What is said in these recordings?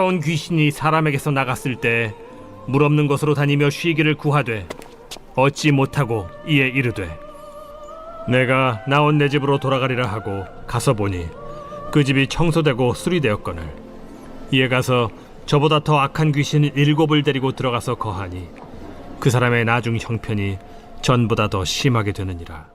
더러운 귀신이 사람에게서 나갔을 때 물 없는 곳으로 다니며 쉬기를 구하되 얻지 못하고 이에 이르되 내가 나온 내 집으로 돌아가리라 하고 가서 보니 그 집이 청소되고 수리되었거늘 이에 가서 저보다 더 악한 귀신 7을 데리고 들어가서 거하니 그 사람의 나중 형편이 전보다 더 심하게 되느니라.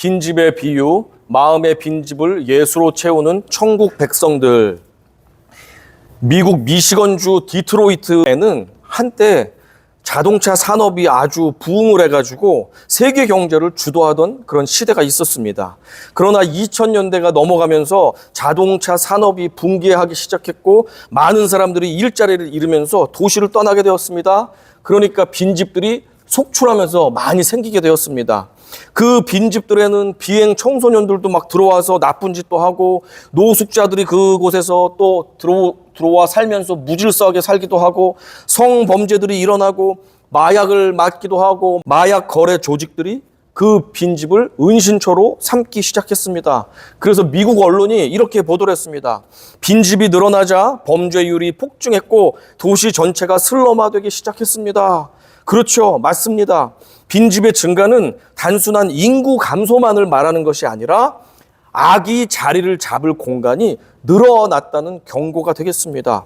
빈집의 비유, 마음의 빈집을 예수로 채우는 천국 백성들. 미국 미시건주 디트로이트에는 한때 자동차 산업이 아주 부흥을 해가지고 세계 경제를 주도하던 그런 시대가 있었습니다. 그러나 2000년대가 넘어가면서 자동차 산업이 붕괴하기 시작했고 많은 사람들이 일자리를 잃으면서 도시를 떠나게 되었습니다. 그러니까 빈집들이 속출하면서 많이 생기게 되었습니다. 그 빈집들에는 비행 청소년들도 막 들어와서 나쁜 짓도 하고 노숙자들이 그곳에서 또 들어와 살면서 무질서하게 살기도 하고 성범죄들이 일어나고 마약을 맞기도 하고 마약 거래 조직들이 그 빈집을 은신처로 삼기 시작했습니다. 그래서 미국 언론이 이렇게 보도를 했습니다. 빈집이 늘어나자 범죄율이 폭증했고 도시 전체가 슬럼화되기 시작했습니다. 그렇죠. 맞습니다. 빈집의 증가는 단순한 인구 감소만을 말하는 것이 아니라 악이 자리를 잡을 공간이 늘어났다는 경고가 되겠습니다.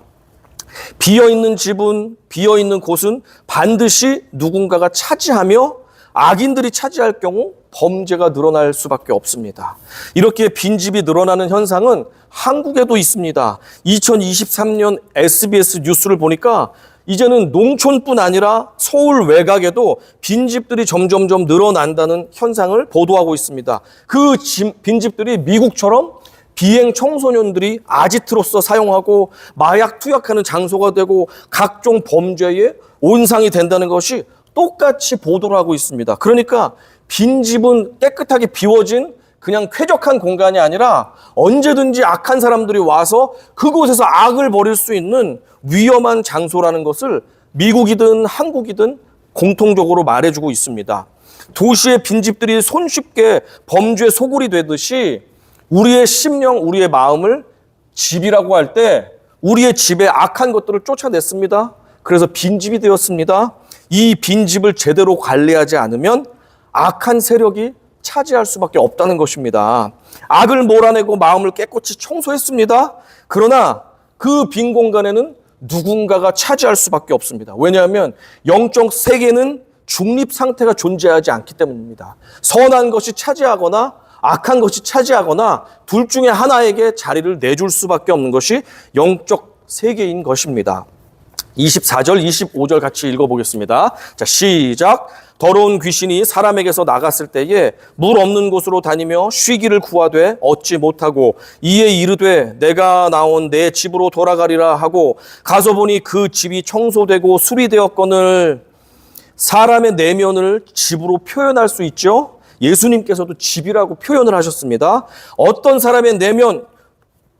비어있는 집은, 비어있는 곳은 반드시 누군가가 차지하며 악인들이 차지할 경우 범죄가 늘어날 수밖에 없습니다. 이렇게 빈집이 늘어나는 현상은 한국에도 있습니다. 2023년 SBS 뉴스를 보니까 이제는 농촌뿐 아니라 서울 외곽에도 빈집들이 점점점 늘어난다는 현상을 보도하고 있습니다. 그 빈집들이 미국처럼 비행 청소년들이 아지트로서 사용하고 마약 투약하는 장소가 되고 각종 범죄의 온상이 된다는 것이 똑같이 보도를 하고 있습니다. 그러니까 빈집은 깨끗하게 비워진 그냥 쾌적한 공간이 아니라 언제든지 악한 사람들이 와서 그곳에서 악을 벌일 수 있는 위험한 장소라는 것을 미국이든 한국이든 공통적으로 말해주고 있습니다. 도시의 빈집들이 손쉽게 범죄 소굴이 되듯이 우리의 심령, 우리의 마음을 집이라고 할 때 우리의 집에 악한 것들을 쫓아냈습니다. 그래서 빈집이 되었습니다. 이 빈집을 제대로 관리하지 않으면 악한 세력이 차지할 수밖에 없다는 것입니다. 악을 몰아내고 마음을 깨끗이 청소했습니다. 그러나 그 빈 공간에는 누군가가 차지할 수밖에 없습니다. 왜냐하면 영적 세계는 중립 상태가 존재하지 않기 때문입니다. 선한 것이 차지하거나 악한 것이 차지하거나 둘 중에 하나에게 자리를 내줄 수밖에 없는 것이 영적 세계인 것입니다. 24절, 25절 같이 읽어보겠습니다. 자, 시작. 더러운 귀신이 사람에게서 나갔을 때에 물 없는 곳으로 다니며 쉬기를 구하되 얻지 못하고 이에 이르되 내가 나온 내 집으로 돌아가리라 하고 가서 보니 그 집이 청소되고 수리되었거늘. 사람의 내면을 집으로 표현할 수 있죠. 예수님께서도 집이라고 표현을 하셨습니다. 어떤 사람의 내면,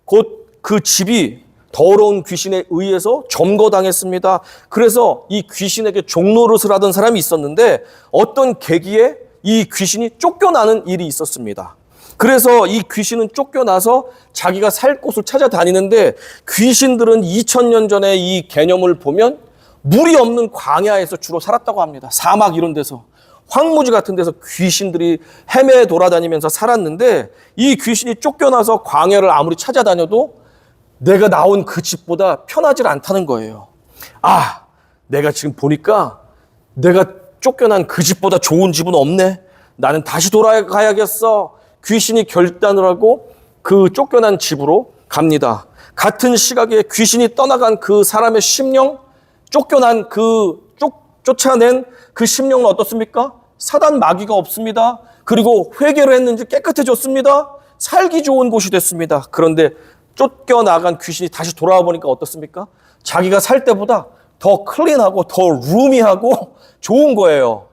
곧 그 집이 더러운 귀신에 의해서 점거당했습니다. 그래서 이 귀신에게 종노릇을 하던 사람이 있었는데 어떤 계기에 이 귀신이 쫓겨나는 일이 있었습니다. 그래서 이 귀신은 쫓겨나서 자기가 살 곳을 찾아다니는데 귀신들은 2000년 전에 이 개념을 보면 물이 없는 광야에서 주로 살았다고 합니다. 사막 이런 데서. 황무지 같은 데서 귀신들이 헤매 돌아다니면서 살았는데 이 귀신이 쫓겨나서 광야를 아무리 찾아다녀도 내가 나온 그 집보다 편하지 않다는 거예요. 아, 내가 지금 보니까 내가 쫓겨난 그 집보다 좋은 집은 없네. 나는 다시 돌아가야겠어. 귀신이 결단을 하고 그 쫓겨난 집으로 갑니다. 같은 시각에 귀신이 떠나간 그 사람의 심령, 쫓겨난 쫓아낸 그 심령은 어떻습니까? 사단 마귀가 없습니다. 그리고 회개를 했는지 깨끗해졌습니다. 살기 좋은 곳이 됐습니다. 그런데 쫓겨나간 귀신이 다시 돌아와 보니까 어떻습니까? 자기가 살 때보다 더 클린하고 더 루미하고 좋은 거예요.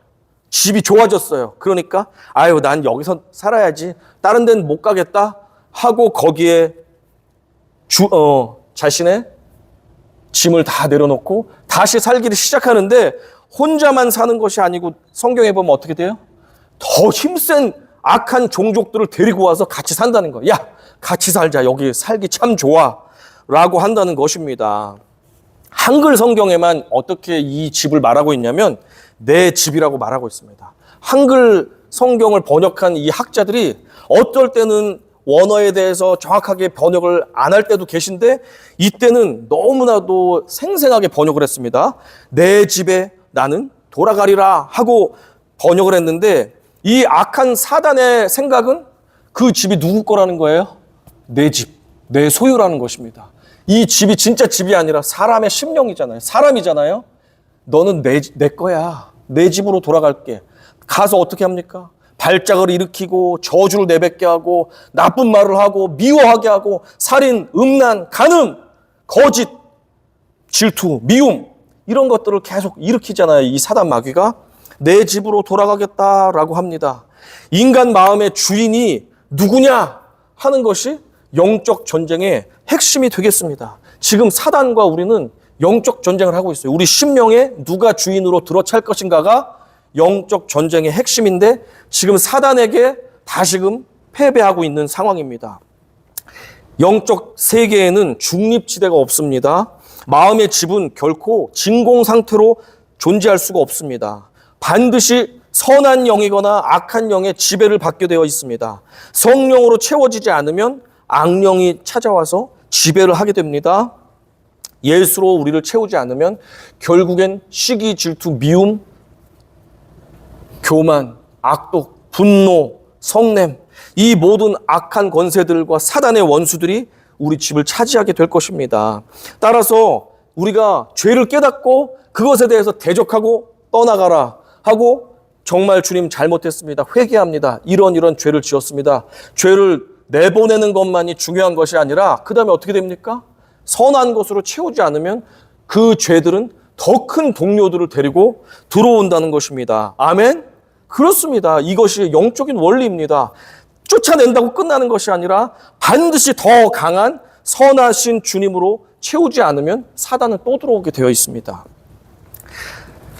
집이 좋아졌어요. 그러니까 아유 난 여기서 살아야지. 다른 데는 못 가겠다 하고 거기에 자신의 짐을 다 내려놓고 다시 살기를 시작하는데 혼자만 사는 것이 아니고 성경에 보면 어떻게 돼요? 더 힘센 악한 종족들을 데리고 와서 같이 산다는 거예요. 야, 같이 살자. 여기 살기 참 좋아. 라고 한다는 것입니다. 한글 성경에만 어떻게 이 집을 말하고 있냐면 내 집이라고 말하고 있습니다. 한글 성경을 번역한 이 학자들이 어떨 때는 원어에 대해서 정확하게 번역을 안 할 때도 계신데 이때는 너무나도 생생하게 번역을 했습니다. 내 집에 나는 돌아가리라 하고 번역을 했는데 이 악한 사단의 생각은 그 집이 누구 거라는 거예요? 내 집, 내 소유라는 것입니다. 이 집이 진짜 집이 아니라 사람의 심령이잖아요. 사람이잖아요. 너는 내 거야. 내 집으로 돌아갈게. 가서 어떻게 합니까? 발작을 일으키고 저주를 내뱉게 하고 나쁜 말을 하고 미워하게 하고 살인, 음란, 간음, 거짓, 질투, 미움 이런 것들을 계속 일으키잖아요. 이 사단 마귀가 내 집으로 돌아가겠다라고 합니다. 인간 마음의 주인이 누구냐 하는 것이 영적 전쟁의 핵심이 되겠습니다. 지금 사단과 우리는 영적 전쟁을 하고 있어요. 우리 심령에 누가 주인으로 들어찰 것인가가 영적 전쟁의 핵심인데 지금 사단에게 다시금 패배하고 있는 상황입니다. 영적 세계에는 중립지대가 없습니다. 마음의 집은 결코 진공 상태로 존재할 수가 없습니다. 반드시 선한 영이거나 악한 영의 지배를 받게 되어 있습니다. 성령으로 채워지지 않으면 악령이 찾아와서 지배를 하게 됩니다. 예수로 우리를 채우지 않으면 결국엔 시기, 질투, 미움, 교만, 악독, 분노, 성냄 이 모든 악한 권세들과 사단의 원수들이 우리 집을 차지하게 될 것입니다. 따라서 우리가 죄를 깨닫고 그것에 대해서 대적하고 떠나가라 하고 정말 주님 잘못했습니다. 회개합니다. 이런 죄를 지었습니다. 죄를 내보내는 것만이 중요한 것이 아니라 그 다음에 어떻게 됩니까? 선한 것으로 채우지 않으면 그 죄들은 더 큰 동료들을 데리고 들어온다는 것입니다. 아멘? 그렇습니다. 이것이 영적인 원리입니다. 쫓아낸다고 끝나는 것이 아니라 반드시 더 강한 선하신 주님으로 채우지 않으면 사단은 또 들어오게 되어 있습니다.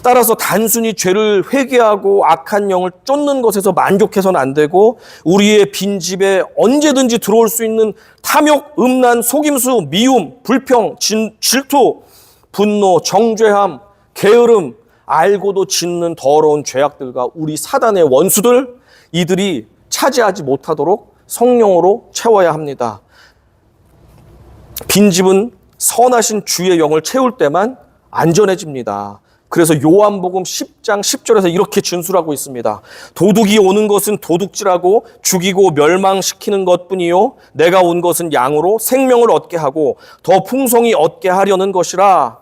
따라서 단순히 죄를 회개하고 악한 영을 쫓는 것에서 만족해서는 안 되고 우리의 빈집에 언제든지 들어올 수 있는 탐욕, 음란, 속임수, 미움, 불평, 질투, 분노, 정죄함, 게으름, 알고도 짓는 더러운 죄악들과 우리 사단의 원수들 이들이 차지하지 못하도록 성령으로 채워야 합니다. 빈집은 선하신 주의 영을 채울 때만 안전해집니다. 그래서 요한복음 10장 10절에서 이렇게 준수하고 있습니다. 도둑이 오는 것은 도둑질하고 죽이고 멸망시키는 것뿐이요 내가 온 것은 양으로 생명을 얻게 하고 더 풍성히 얻게 하려는 것이라.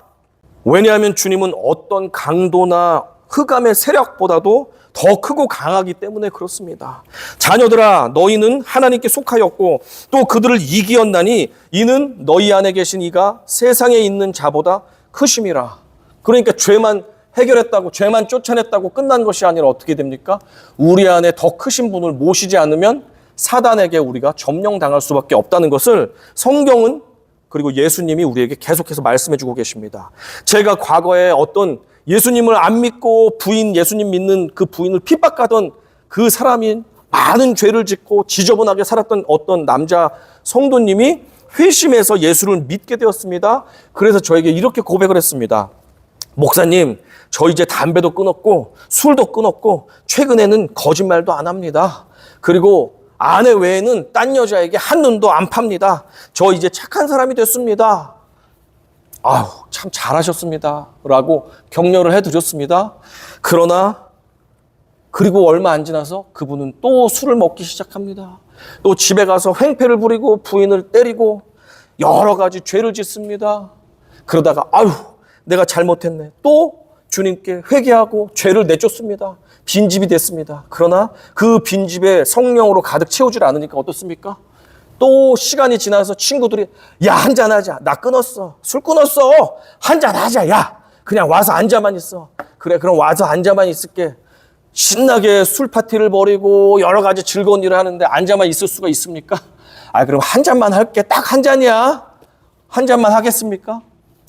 왜냐하면 주님은 어떤 강도나 흑암의 세력보다도 더 크고 강하기 때문에 그렇습니다. 자녀들아 너희는 하나님께 속하였고 또 그들을 이기었나니 이는 너희 안에 계신 이가 세상에 있는 자보다 크심이라. 그러니까 죄만 해결했다고 죄만 쫓아냈다고 끝난 것이 아니라 어떻게 됩니까? 우리 안에 더 크신 분을 모시지 않으면 사단에게 우리가 점령당할 수밖에 없다는 것을 성경은 그리고 예수님이 우리에게 계속해서 말씀해주고 계십니다. 제가 과거에 어떤 예수님을 안 믿고 예수님 믿는 그 부인을 핍박하던 그 사람이 많은 죄를 짓고 지저분하게 살았던 어떤 남자 성도님이 회심해서 예수를 믿게 되었습니다. 그래서 저에게 이렇게 고백을 했습니다. 목사님, 저 이제 담배도 끊었고 술도 끊었고 최근에는 거짓말도 안 합니다. 그리고 아내 외에는 딴 여자에게 한눈도 안 팝니다. 저 이제 착한 사람이 됐습니다. 아우, 참 잘하셨습니다. 라고 격려를 해드렸습니다. 그러나 그리고 얼마 안 지나서 그분은 또 술을 먹기 시작합니다. 또 집에 가서 횡패를 부리고 부인을 때리고 여러 가지 죄를 짓습니다. 그러다가 아유, 내가 잘못했네. 또 주님께 회개하고 죄를 내쫓습니다. 빈집이 됐습니다. 그러나 그 빈집에 성령으로 가득 채우질 않으니까 어떻습니까? 또 시간이 지나서 친구들이 야, 한잔하자. 나 끊었어. 술 끊었어. 한잔하자. 야, 그냥 와서 앉아만 있어. 그래, 그럼 와서 앉아만 있을게. 신나게 술 파티를 벌이고 여러 가지 즐거운 일을 하는데 앉아만 있을 수가 있습니까? 그럼 한 잔만 할게. 딱 한 잔이야. 한 잔만 하겠습니까?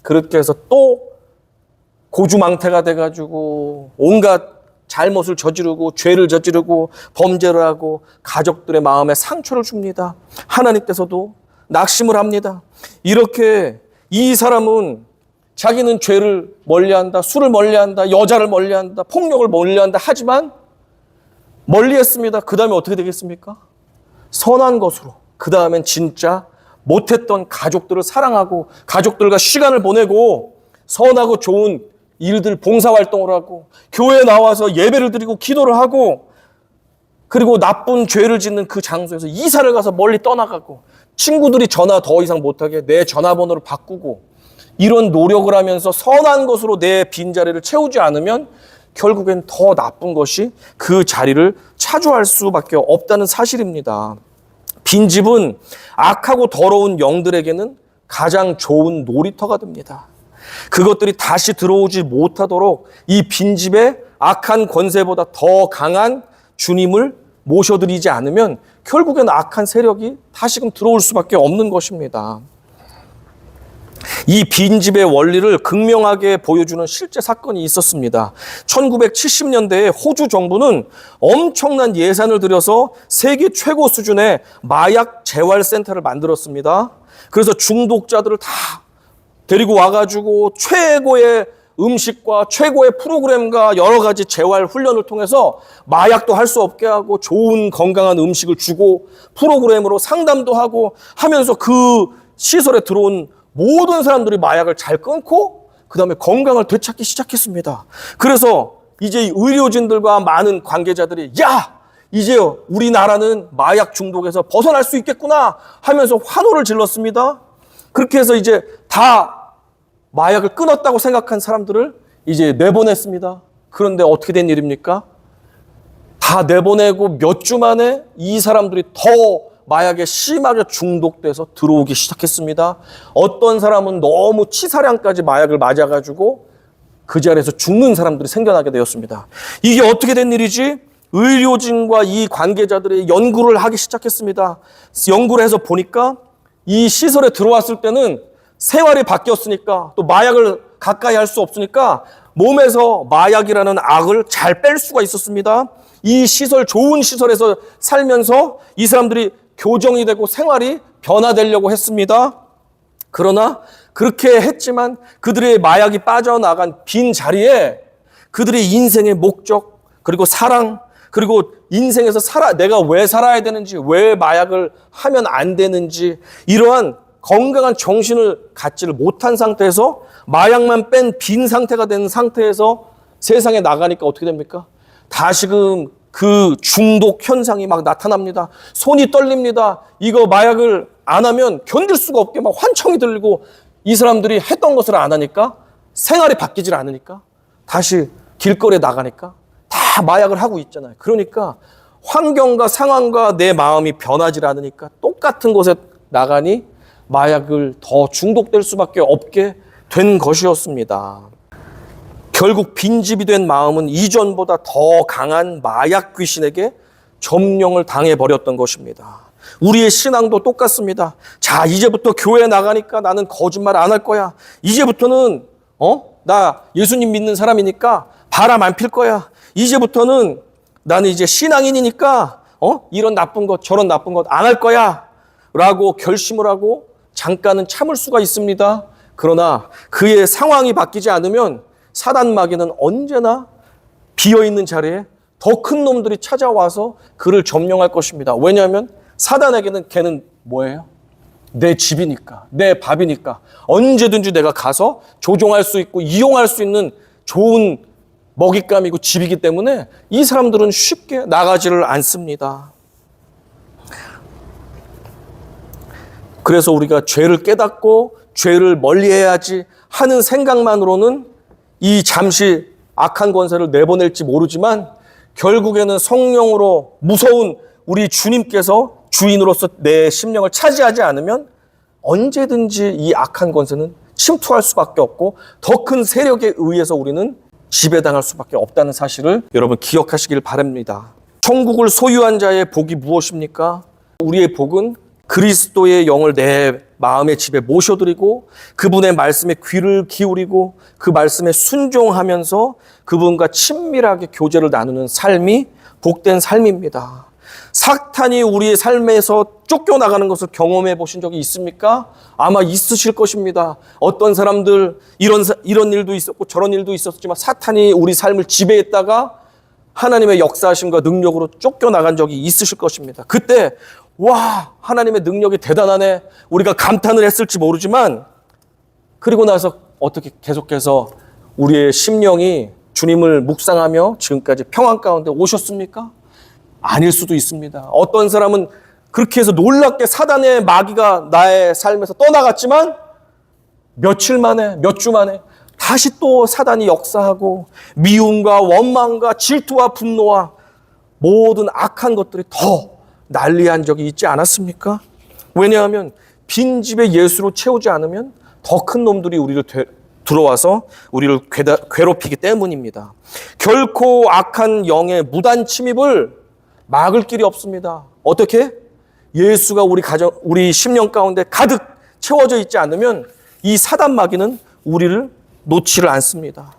그렇게 해서 또 고주망태가 돼가지고 온갖 잘못을 저지르고 죄를 저지르고 범죄를 하고 가족들의 마음에 상처를 줍니다. 하나님께서도 낙심을 합니다. 이렇게 이 사람은 자기는 죄를 멀리한다, 술을 멀리한다, 여자를 멀리한다, 폭력을 멀리한다 하지만 멀리했습니다. 그 다음에 어떻게 되겠습니까? 선한 것으로 그 다음엔 진짜 못했던 가족들을 사랑하고 가족들과 시간을 보내고 선하고 좋은 일들 봉사활동을 하고 교회에 나와서 예배를 드리고 기도를 하고 그리고 나쁜 죄를 짓는 그 장소에서 이사를 가서 멀리 떠나가고 친구들이 전화 더 이상 못하게 내 전화번호를 바꾸고 이런 노력을 하면서 선한 것으로 내 빈자리를 채우지 않으면 결국엔 더 나쁜 것이 그 자리를 차지할 수밖에 없다는 사실입니다. 빈집은 악하고 더러운 영들에게는 가장 좋은 놀이터가 됩니다. 그것들이 다시 들어오지 못하도록 이 빈집의 악한 권세보다 더 강한 주님을 모셔드리지 않으면 결국엔 악한 세력이 다시금 들어올 수밖에 없는 것입니다. 이 빈집의 원리를 극명하게 보여주는 실제 사건이 있었습니다. 1970년대에 호주 정부는 엄청난 예산을 들여서 세계 최고 수준의 마약 재활센터를 만들었습니다. 그래서 중독자들을 다 데리고 와가지고 최고의 음식과 최고의 프로그램과 여러 가지 재활 훈련을 통해서 마약도 할 수 없게 하고 좋은 건강한 음식을 주고 프로그램으로 상담도 하고 하면서 그 시설에 들어온 모든 사람들이 마약을 잘 끊고 그 다음에 건강을 되찾기 시작했습니다. 그래서 이제 의료진들과 많은 관계자들이 이제 우리나라는 마약 중독에서 벗어날 수 있겠구나 하면서 환호를 질렀습니다. 그렇게 해서 이제 다 마약을 끊었다고 생각한 사람들을 이제 내보냈습니다. 그런데 어떻게 된 일입니까? 다 내보내고 몇 주 만에 이 사람들이 더 마약에 심하게 중독돼서 들어오기 시작했습니다. 어떤 사람은 너무 치사량까지 마약을 맞아가지고 그 자리에서 죽는 사람들이 생겨나게 되었습니다. 이게 어떻게 된 일이지? 의료진과 이 관계자들이 연구를 하기 시작했습니다. 연구를 해서 보니까 이 시설에 들어왔을 때는 생활이 바뀌었으니까 또 마약을 가까이 할 수 없으니까 몸에서 마약이라는 악을 잘 뺄 수가 있었습니다. 이 시설, 좋은 시설에서 살면서 이 사람들이 교정이 되고 생활이 변화되려고 했습니다. 그러나 그렇게 했지만 그들의 마약이 빠져나간 빈 자리에 그들의 인생의 목적, 그리고 사랑, 그리고 인생에서 내가 왜 살아야 되는지, 왜 마약을 하면 안 되는지, 이러한 건강한 정신을 갖지를 못한 상태에서 마약만 뺀 빈 상태가 된 상태에서 세상에 나가니까 어떻게 됩니까? 다시금 그 중독 현상이 막 나타납니다. 손이 떨립니다. 이거 마약을 안 하면 견딜 수가 없게 막 환청이 들리고 이 사람들이 했던 것을 안 하니까 생활이 바뀌질 않으니까 다시 길거리에 나가니까 다 마약을 하고 있잖아요. 그러니까 환경과 상황과 내 마음이 변하지 않으니까 똑같은 곳에 나가니 마약을 더 중독될 수밖에 없게 된 것이었습니다. 결국 빈집이 된 마음은 이전보다 더 강한 마약 귀신에게 점령을 당해버렸던 것입니다. 우리의 신앙도 똑같습니다. 자, 이제부터 교회 나가니까 나는 거짓말 안 할 거야. 이제부터는 나 예수님 믿는 사람이니까 바람 안 필 거야. 이제부터는 나는 이제 신앙인이니까 이런 나쁜 것 저런 나쁜 것 안 할 거야 라고 결심을 하고 잠깐은 참을 수가 있습니다. 그러나 그의 상황이 바뀌지 않으면 사단 마귀는 언제나 비어있는 자리에 더 큰 놈들이 찾아와서 그를 점령할 것입니다. 왜냐하면 사단에게는 걔는 뭐예요? 내 집이니까, 내 밥이니까 언제든지 내가 가서 조종할 수 있고 이용할 수 있는 좋은 먹잇감이고 집이기 때문에 이 사람들은 쉽게 나가지를 않습니다. 그래서 우리가 죄를 깨닫고 죄를 멀리해야지 하는 생각만으로는 이 잠시 악한 권세를 내보낼지 모르지만 결국에는 성령으로 무서운 우리 주님께서 주인으로서 내 심령을 차지하지 않으면 언제든지 이 악한 권세는 침투할 수밖에 없고 더 큰 세력에 의해서 우리는 지배당할 수밖에 없다는 사실을 여러분 기억하시길 바랍니다. 천국을 소유한 자의 복이 무엇입니까? 우리의 복은 그리스도의 영을 내 마음의 집에 모셔드리고 그분의 말씀에 귀를 기울이고 그 말씀에 순종하면서 그분과 친밀하게 교제를 나누는 삶이 복된 삶입니다. 사탄이 우리의 삶에서 쫓겨나가는 것을 경험해 보신 적이 있습니까? 아마 있으실 것입니다. 어떤 사람들 이런 일도 있었고 저런 일도 있었지만 사탄이 우리 삶을 지배했다가 하나님의 역사하심과 능력으로 쫓겨나간 적이 있으실 것입니다. 그때 와, 하나님의 능력이 대단하네, 우리가 감탄을 했을지 모르지만 그리고 나서 어떻게 계속해서 우리의 심령이 주님을 묵상하며 지금까지 평안 가운데 오셨습니까? 아닐 수도 있습니다. 어떤 사람은 그렇게 해서 놀랍게 사단의 마귀가 나의 삶에서 떠나갔지만 며칠 만에, 몇 주 만에 다시 또 사단이 역사하고 미움과 원망과 질투와 분노와 모든 악한 것들이 더 난리한 적이 있지 않았습니까? 왜냐하면 빈집에 예수로 채우지 않으면 더 큰 놈들이 우리를 들어와서 우리를 괴롭히기 때문입니다. 결코 악한 영의 무단 침입을 막을 길이 없습니다. 어떻게? 예수가 우리 심령 가운데 가득 채워져 있지 않으면 이 사단 마귀는 우리를 놓지를 않습니다.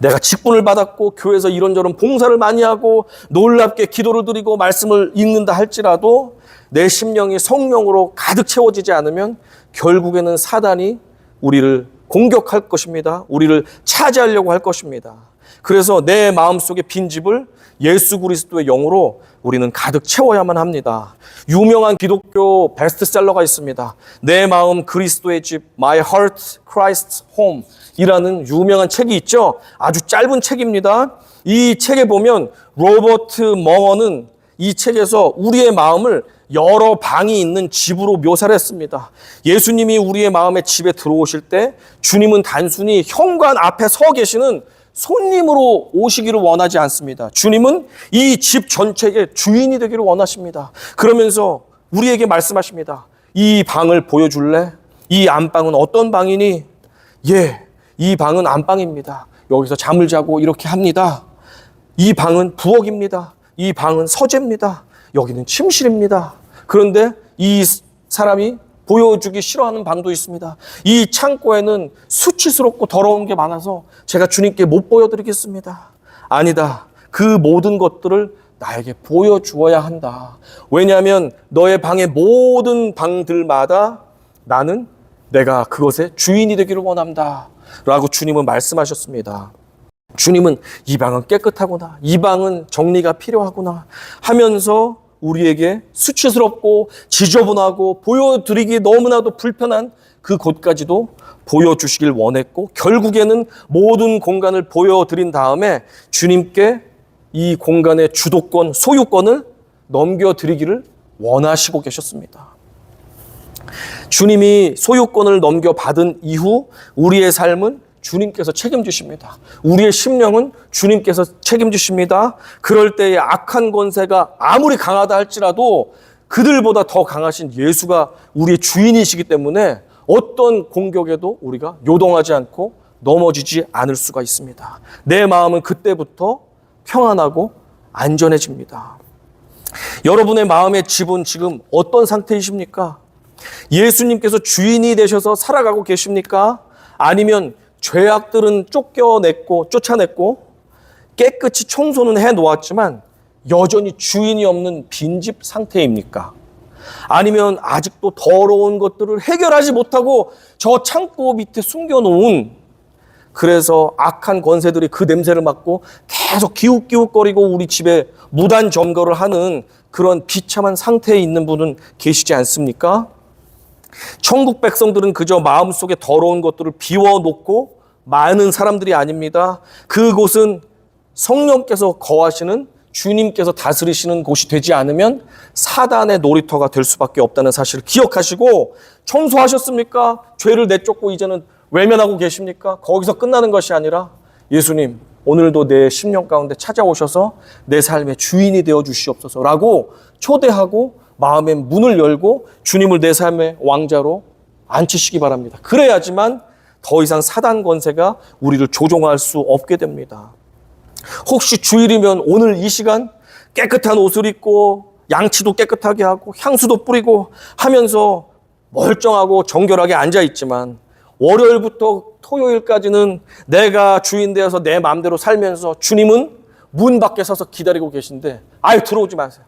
내가 직분을 받았고 교회에서 이런저런 봉사를 많이 하고 놀랍게 기도를 드리고 말씀을 읽는다 할지라도 내 심령이 성령으로 가득 채워지지 않으면 결국에는 사단이 우리를 공격할 것입니다. 우리를 차지하려고 할 것입니다. 그래서 내 마음속의 빈집을 예수 그리스도의 영으로 우리는 가득 채워야만 합니다. 유명한 기독교 베스트셀러가 있습니다. 내 마음 그리스도의 집, My Heart Christ's Home 이라는 유명한 책이 있죠. 아주 짧은 책입니다. 이 책에 보면 로버트 멍어는 이 책에서 우리의 마음을 여러 방이 있는 집으로 묘사를 했습니다. 예수님이 우리의 마음의 집에 들어오실 때 주님은 단순히 현관 앞에 서 계시는 손님으로 오시기를 원하지 않습니다. 주님은 이 집 전체의 주인이 되기를 원하십니다. 그러면서 우리에게 말씀하십니다. 이 방을 보여줄래? 이 안방은 어떤 방이니? 예, 이 방은 안방입니다. 여기서 잠을 자고 이렇게 합니다. 이 방은 부엌입니다. 이 방은 서재입니다. 여기는 침실입니다. 그런데 이 사람이 보여주기 싫어하는 방도 있습니다. 이 창고에는 수치스럽고 더러운 게 많아서 제가 주님께 못 보여드리겠습니다. 아니다. 그 모든 것들을 나에게 보여주어야 한다. 왜냐하면 너의 방의 모든 방들마다 나는 내가 그것의 주인이 되기를 원한다. 라고 주님은 말씀하셨습니다. 주님은 이 방은 깨끗하구나, 이 방은 정리가 필요하구나 하면서 우리에게 수치스럽고 지저분하고 보여드리기 너무나도 불편한 그 곳까지도 보여주시길 원했고 결국에는 모든 공간을 보여드린 다음에 주님께 이 공간의 주도권, 소유권을 넘겨드리기를 원하시고 계셨습니다. 주님이 소유권을 넘겨받은 이후 우리의 삶은 주님께서 책임지십니다. 우리의 심령은 주님께서 책임지십니다. 그럴 때의 악한 권세가 아무리 강하다 할지라도 그들보다 더 강하신 예수가 우리의 주인이시기 때문에 어떤 공격에도 우리가 요동하지 않고 넘어지지 않을 수가 있습니다. 내 마음은 그때부터 평안하고 안전해집니다. 여러분의 마음의 집은 지금 어떤 상태이십니까? 예수님께서 주인이 되셔서 살아가고 계십니까? 아니면 죄악들은 쫓아냈고 깨끗이 청소는 해놓았지만 여전히 주인이 없는 빈집 상태입니까? 아니면 아직도 더러운 것들을 해결하지 못하고 저 창고 밑에 숨겨놓은, 그래서 악한 권세들이 그 냄새를 맡고 계속 기웃기웃거리고 우리 집에 무단 점거를 하는 그런 비참한 상태에 있는 분은 계시지 않습니까? 천국 백성들은 그저 마음속에 더러운 것들을 비워놓고 많은 사람들이 아닙니다. 그곳은 성령께서 거하시는, 주님께서 다스리시는 곳이 되지 않으면 사단의 놀이터가 될 수밖에 없다는 사실을 기억하시고, 청소하셨습니까? 죄를 내쫓고 이제는 외면하고 계십니까? 거기서 끝나는 것이 아니라 예수님, 오늘도 내 심령 가운데 찾아오셔서 내 삶의 주인이 되어 주시옵소서라고 초대하고 마음의 문을 열고 주님을 내 삶의 왕자로 앉히시기 바랍니다. 그래야지만 더 이상 사단 권세가 우리를 조종할 수 없게 됩니다. 혹시 주일이면 오늘 이 시간 깨끗한 옷을 입고 양치도 깨끗하게 하고 향수도 뿌리고 하면서 멀쩡하고 정결하게 앉아있지만 월요일부터 토요일까지는 내가 주인 되어서 내 마음대로 살면서 주님은 문 밖에 서서 기다리고 계신데 아예 들어오지 마세요.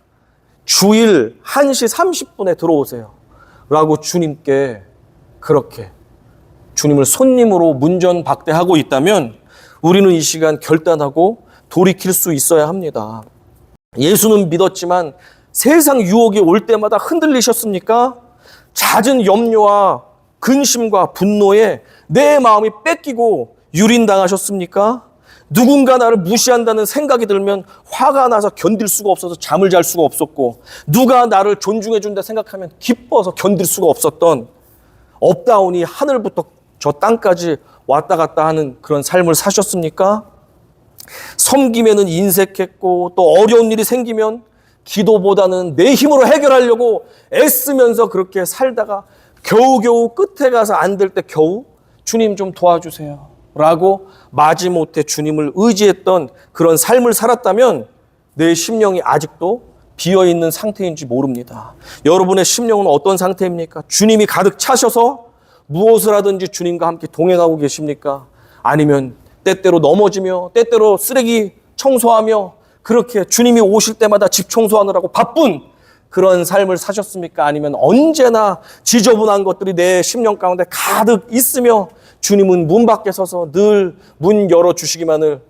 주일 1시 30분에 들어오세요. 라고 주님께 그렇게 주님을 손님으로 문전박대하고 있다면 우리는 이 시간 결단하고 돌이킬 수 있어야 합니다. 예수는 믿었지만 세상 유혹이 올 때마다 흔들리셨습니까? 잦은 염려와 근심과 분노에 내 마음이 뺏기고 유린당하셨습니까? 누군가 나를 무시한다는 생각이 들면 화가 나서 견딜 수가 없어서 잠을 잘 수가 없었고, 누가 나를 존중해 준다 생각하면 기뻐서 견딜 수가 없었던 업다운이 하늘부터 저 땅까지 왔다 갔다 하는 그런 삶을 사셨습니까? 섬김에는 인색했고, 또 어려운 일이 생기면 기도보다는 내 힘으로 해결하려고 애쓰면서 그렇게 살다가 겨우겨우 끝에 가서 안 될 때 겨우 주님 좀 도와주세요 라고 마지못해 주님을 의지했던 그런 삶을 살았다면 내 심령이 아직도 비어있는 상태인지 모릅니다. 여러분의 심령은 어떤 상태입니까? 주님이 가득 차셔서 무엇을 하든지 주님과 함께 동행하고 계십니까? 아니면 때때로 넘어지며 때때로 쓰레기 청소하며 그렇게 주님이 오실 때마다 집 청소하느라고 바쁜 그런 삶을 사셨습니까? 아니면 언제나 지저분한 것들이 내 심령 가운데 가득 있으며 주님은 문 밖에 서서 늘 문 열어주기만을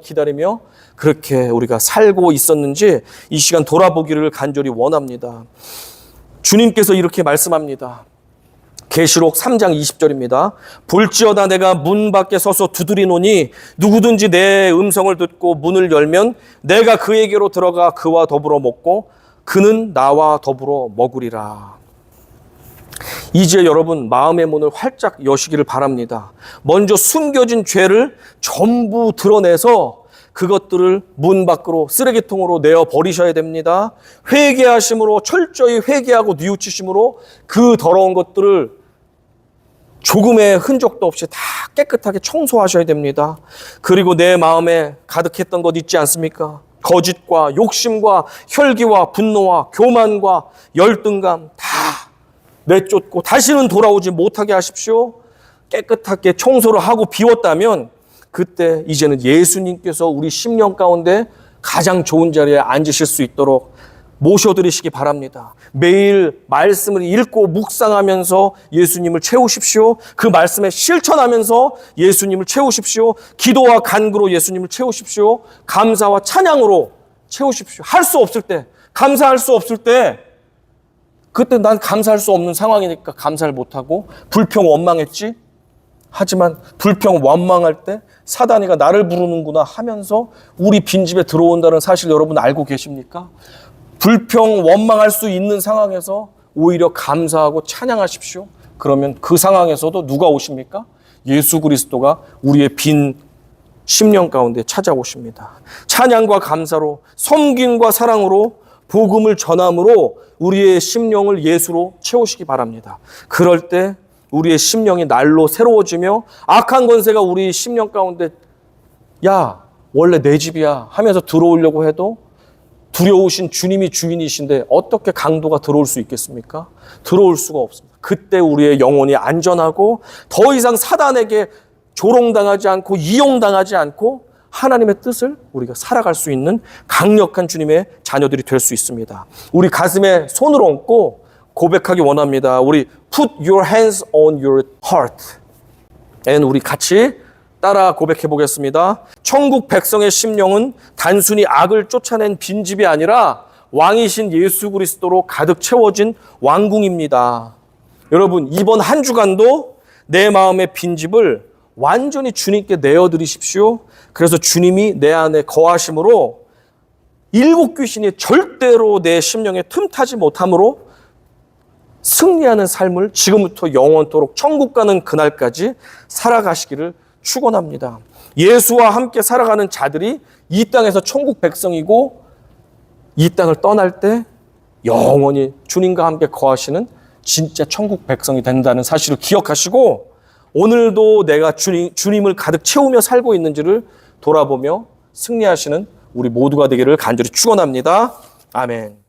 기다리며 그렇게 우리가 살고 있었는지 이 시간 돌아보기를 간절히 원합니다. 주님께서 이렇게 말씀합니다. 계시록 3장 20절입니다. 볼지어다 내가 문 밖에 서서 두드리노니 누구든지 내 음성을 듣고 문을 열면 내가 그에게로 들어가 그와 더불어 먹고 그는 나와 더불어 먹으리라. 이제 여러분 마음의 문을 활짝 여시기를 바랍니다. 먼저 숨겨진 죄를 전부 드러내서 그것들을 문 밖으로 쓰레기통으로 내어 버리셔야 됩니다. 회개하심으로 철저히 회개하고 뉘우치심으로 그 더러운 것들을 조금의 흔적도 없이 다 깨끗하게 청소하셔야 됩니다. 그리고 내 마음에 가득했던 것 있지 않습니까? 거짓과 욕심과 혈기와 분노와 교만과 열등감 다 내쫓고 다시는 돌아오지 못하게 하십시오. 깨끗하게 청소를 하고 비웠다면 그때 이제는 예수님께서 우리 심령 가운데 가장 좋은 자리에 앉으실 수 있도록 모셔드리시기 바랍니다. 매일 말씀을 읽고 묵상하면서 예수님을 채우십시오. 그 말씀에 실천하면서 예수님을 채우십시오. 기도와 간구로 예수님을 채우십시오. 감사와 찬양으로 채우십시오. 할 수 없을 때, 감사할 수 없을 때, 그때 난 감사할 수 없는 상황이니까 감사를 못하고 불평 원망했지. 하지만 불평 원망할 때 사단이가 나를 부르는구나 하면서 우리 빈집에 들어온다는 사실 여러분 알고 계십니까? 불평 원망할 수 있는 상황에서 오히려 감사하고 찬양하십시오. 그러면 그 상황에서도 누가 오십니까? 예수 그리스도가 우리의 빈 심령 가운데 찾아오십니다. 찬양과 감사로, 섬김과 사랑으로, 복음을 전함으로 우리의 심령을 예수로 채우시기 바랍니다. 그럴 때 우리의 심령이 날로 새로워지며 악한 권세가 우리 심령 가운데 야 원래 내 집이야 하면서 들어오려고 해도 두려우신 주님이 주인이신데 어떻게 강도가 들어올 수 있겠습니까? 들어올 수가 없습니다. 그때 우리의 영혼이 안전하고 더 이상 사단에게 조롱당하지 않고 이용당하지 않고 하나님의 뜻을 우리가 살아갈 수 있는 강력한 주님의 자녀들이 될 수 있습니다. 우리 가슴에 손을 얹고 고백하기 원합니다. 우리 put your hands on your heart. and 우리 같이 따라 고백해 보겠습니다. 천국 백성의 심령은 단순히 악을 쫓아낸 빈집이 아니라 왕이신 예수 그리스도로 가득 채워진 왕궁입니다. 여러분 이번 한 주간도 내 마음의 빈집을 완전히 주님께 내어드리십시오. 그래서 주님이 내 안에 거하심으로 일곱 귀신이 절대로 내 심령에 틈타지 못함으로 승리하는 삶을 지금부터 영원토록 천국 가는 그날까지 살아가시기를 축원합니다. 예수와 함께 살아가는 자들이 이 땅에서 천국 백성이고 이 땅을 떠날 때 영원히 주님과 함께 거하시는 진짜 천국 백성이 된다는 사실을 기억하시고 오늘도 내가 주님을 가득 채우며 살고 있는지를 돌아보며 승리하시는 우리 모두가 되기를 간절히 축원합니다. 아멘.